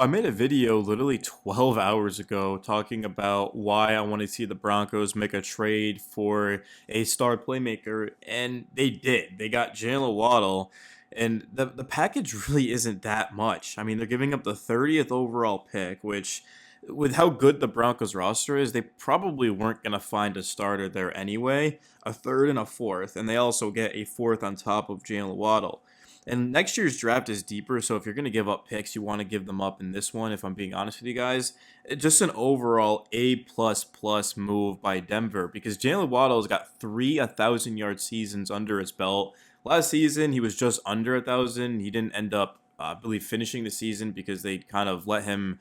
I made a video literally 12 hours ago talking about why I want to see the Broncos make a trade for a star playmaker, and they did. They got Jalen Waddle, and the package really isn't that much. I mean, they're giving up the 30th overall pick, which, with how good the Broncos roster is, they probably weren't going to find a starter there anyway. A third and a fourth, and they also get a fourth on top of Jalen Waddle. And next year's draft is deeper, so if you're going to give up picks, you want to give them up in this one, if I'm being honest with you guys. Just an overall A plus plus move by Denver because Jalen Waddle's got three 1,000 yard seasons under his belt. Last season, he was just under 1,000. He didn't end up, I believe, finishing the season because they kind of let him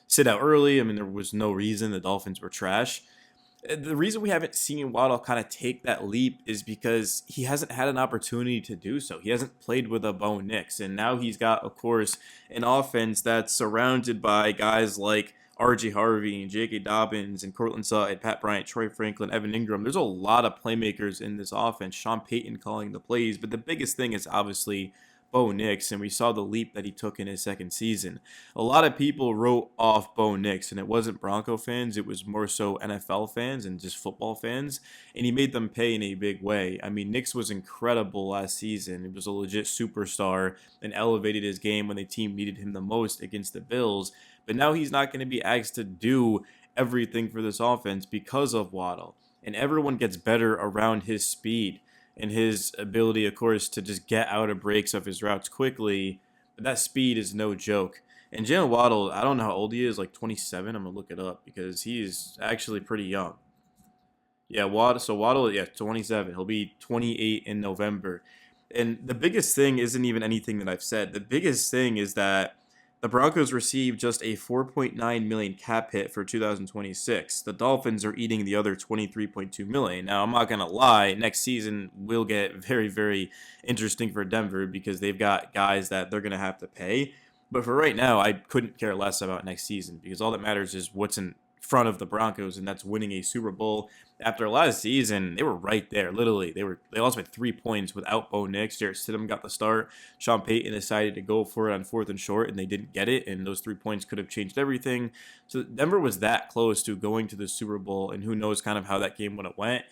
sit out early. I mean, there was no reason. The Dolphins were trash. The reason we haven't seen Waddle kind of take that leap is because he hasn't had an opportunity to do so. He hasn't played with a Bo Nix, and now he's got, of course, an offense that's surrounded by guys like R.J. Harvey and J.K. Dobbins and Cortland Sutton, Pat Bryant, Troy Franklin, Evan Ingram. There's a lot of playmakers in this offense. Sean Payton calling the plays, but the biggest thing is obviously Bo Nix, and we saw the leap that he took in his second season. A lot of people wrote off Bo Nix, and it wasn't Bronco fans, it was more so NFL fans and just football fans, and he made them pay in a big way. I mean, Nix was incredible last season. He was a legit superstar and elevated his game when the team needed him the most against the Bills, but now he's not going to be asked to do everything for this offense because of Waddle, and everyone gets better around his speed and his ability, of course, to just get out of breaks of his routes quickly. But that speed is no joke. And Jalen Waddle, I don't know how old he is, like 27. I'm gonna look it up because he is actually pretty young. Yeah, Waddle. So Waddle, yeah, 27. He'll be 28 in November. And the biggest thing isn't even anything that I've said. The biggest thing is that the Broncos received just a 4.9 million cap hit for 2026. The Dolphins are eating the other 23.2 million. Now, I'm not going to lie, next season will get very, very interesting for Denver because they've got guys that they're going to have to pay. But for right now, I couldn't care less about next season because all that matters is what's in front of the Broncos, and that's winning a Super Bowl. After last season, they were right there. Literally, they lost by 3 points without Bo Nix. Jarrett Stidham got the start. Sean Payton decided to go for it on fourth and short, and they didn't get it. And those 3 points could have changed everything. So Denver was that close to going to the Super Bowl, and who knows kind of how that game would have went.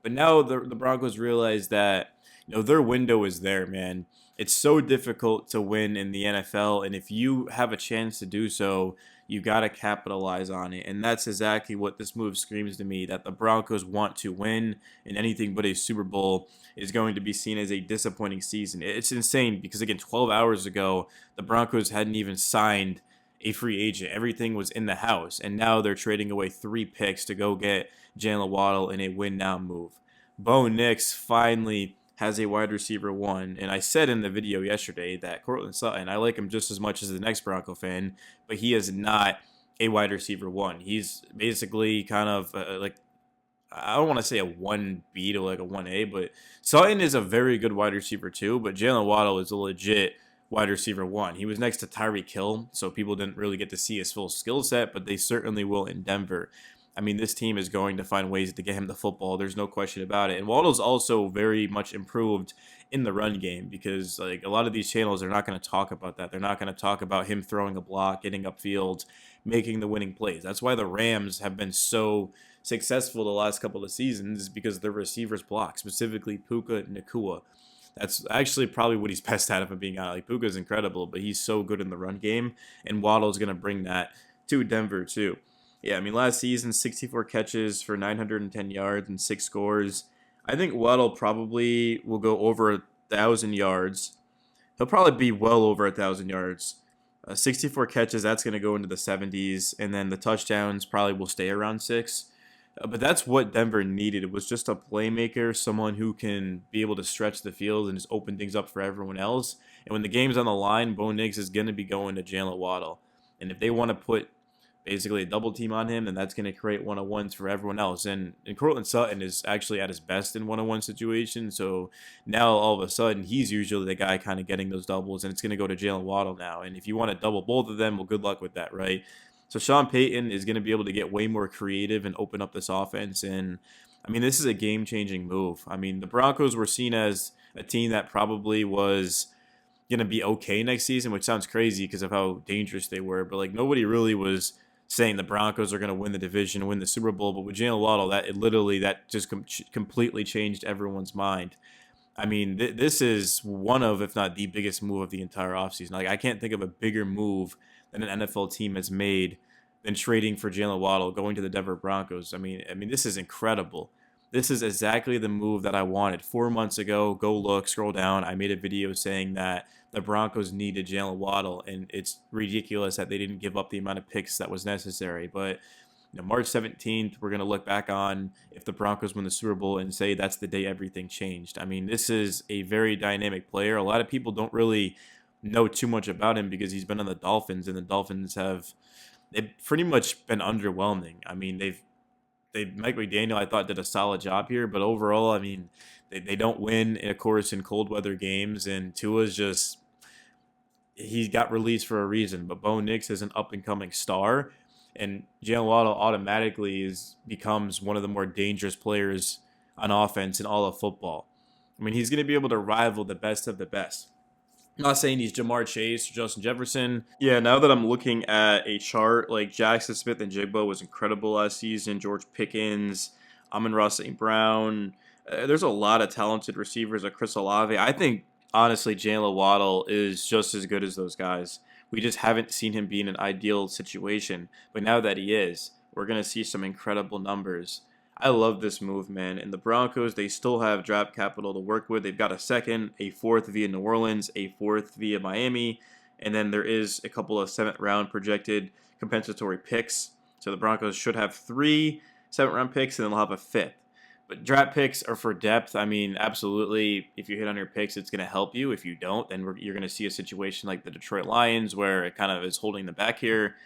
But now the Broncos realize that their window is there, man. It's so difficult to win in the NFL, and if you have a chance to do so, you got to capitalize on it. And that's exactly what this move screams to me, that the Broncos want to win, and anything but a Super Bowl is going to be seen as a disappointing season. It's insane because, again, 12 hours ago, the Broncos hadn't even signed a free agent. Everything was in the house, and now they're trading away 3 picks to go get Jalen Waddle in a win-now move. Bo Nix finally has a wide receiver one. And I said in the video yesterday that Cortland Sutton, I like him just as much as the next Bronco fan, but he is not a wide receiver one. He's basically kind of like, I don't want to say a 1B to like a 1A, but Sutton is a very good wide receiver too, but Jalen Waddle is a legit wide receiver one. He was next to Tyreek Hill, so people didn't really get to see his full skill set, but they certainly will in Denver. I mean, this team is going to find ways to get him the football. There's no question about it. And Waddle's also very much improved in the run game because, like, a lot of these channels are not going to talk about that. They're not going to talk about him throwing a block, getting upfield, making the winning plays. That's why the Rams have been so successful the last couple of seasons, is because their receivers block, specifically Puka Nacua. That's actually probably what he's best at, if I'm being honest. Like, Puka's incredible, but he's so good in the run game, and Waddle's going to bring that to Denver too. Yeah, I mean, last season, 64 catches for 910 yards and 6 scores. I think Waddle probably will go over 1,000 yards. He'll probably be well over 1,000 yards. 64 catches, that's going to go into the 70s, and then the touchdowns probably will stay around 6. But that's what Denver needed. It was just a playmaker, someone who can be able to stretch the field and just open things up for everyone else. And when the game's on the line, Bo Nix is going to be going to Jalen Waddle. And if they want to put basically a double team on him, and that's going to create one-on-ones for everyone else. And Cortland Sutton is actually at his best in one-on-one situations, so now all of a sudden he's usually the guy kind of getting those doubles, and it's going to go to Jalen Waddle now. And if you want to double both of them, well, good luck with that, right? So Sean Payton is going to be able to get way more creative and open up this offense, and I mean, this is a game-changing move. I mean, the Broncos were seen as a team that probably was gonna be okay next season, which sounds crazy because of how dangerous they were. But like nobody really was saying the Broncos are gonna win the division, win the Super Bowl. But with Jalen Waddle, that it literally that just completely changed everyone's mind. I mean, this is one of, if not the biggest move of the entire offseason. Like, I can't think of a bigger move that an NFL team has made than trading for Jalen Waddle, going to the Denver Broncos. I mean, this is incredible. This is exactly the move that I wanted 4 months ago. Go look, scroll down. I made a video saying that the Broncos needed Jalen Waddle, and it's ridiculous that they didn't give up the amount of picks that was necessary. But March 17th, we're going to look back on if the Broncos win the Super Bowl and say that's the day everything changed. I mean, this is a very dynamic player. A lot of people don't really know too much about him because he's been on the Dolphins, and the Dolphins they've pretty much been underwhelming. I mean, they Mike McDaniel I thought did a solid job here, but overall, I mean, they don't win, of course, in cold weather games, and Tua's just he got released for a reason. But Bo Nix is an up and coming star, and Jalen Waddle automatically becomes one of the more dangerous players on offense in all of football. I mean, he's going to be able to rival the best of the best. I'm not saying he's Jamar Chase or Justin Jefferson. Yeah, now that I'm looking at a chart, like Jackson Smith and Jigba was incredible last season. George Pickens, Amon-Ra St. Brown. There's a lot of talented receivers like Chris Olave. I think, honestly, Jalen Waddle is just as good as those guys. We just haven't seen him be in an ideal situation. But now that he is, we're going to see some incredible numbers. I love this move, man. And the Broncos, they still have draft capital to work with. They've got a second, a fourth via New Orleans, a fourth via Miami, and then there is a couple of seventh-round projected compensatory picks. So the Broncos should have 3 seventh-round picks, and then they'll have a fifth. But draft picks are for depth. I mean, absolutely, if you hit on your picks, it's going to help you. If you don't, then you're going to see a situation like the Detroit Lions where it kind of is holding them back here.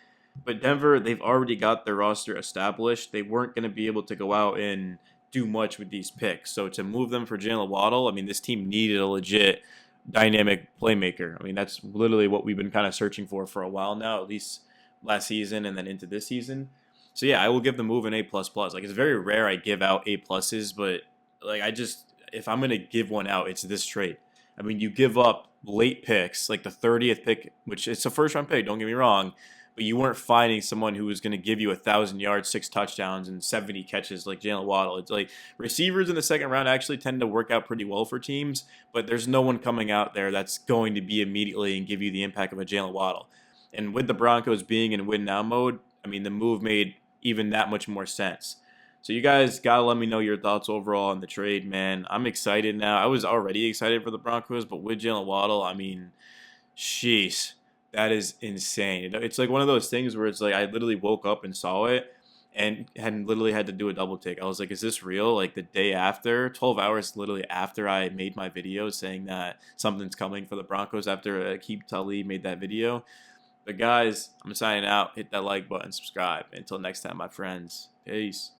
But Denver, they've already got their roster established. They weren't going to be able to go out and do much with these picks. So to move them for Jalen Waddle, I mean, this team needed a legit dynamic playmaker. I mean, that's literally what we've been kind of searching for a while now, at least last season and then into this season. So yeah, I will give the move an A++. Like, it's very rare I give out A+s, but like if I'm gonna give one out, it's this trade. I mean, you give up late picks, like the 30th pick, which it's a first round pick, don't get me wrong, but you weren't finding someone who was going to give you 1,000 yards, 6 touchdowns, and 70 catches like Jalen Waddle. It's like receivers in the second round actually tend to work out pretty well for teams, but there's no one coming out there that's going to be immediately and give you the impact of a Jalen Waddle. And with the Broncos being in win now mode, I mean, the move made even that much more sense. So you guys got to let me know your thoughts overall on the trade, man. I'm excited now. I was already excited for the Broncos, but with Jalen Waddle, I mean, sheesh. That is insane. It's like one of those things where it's like I literally woke up and saw it and had literally had to do a double take. I was like, is this real? Like the day after, 12 hours literally after I made my video saying that something's coming for the Broncos after Aqib Talib made that video. But guys, I'm signing out. Hit that like button, subscribe. Until next time, my friends. Peace.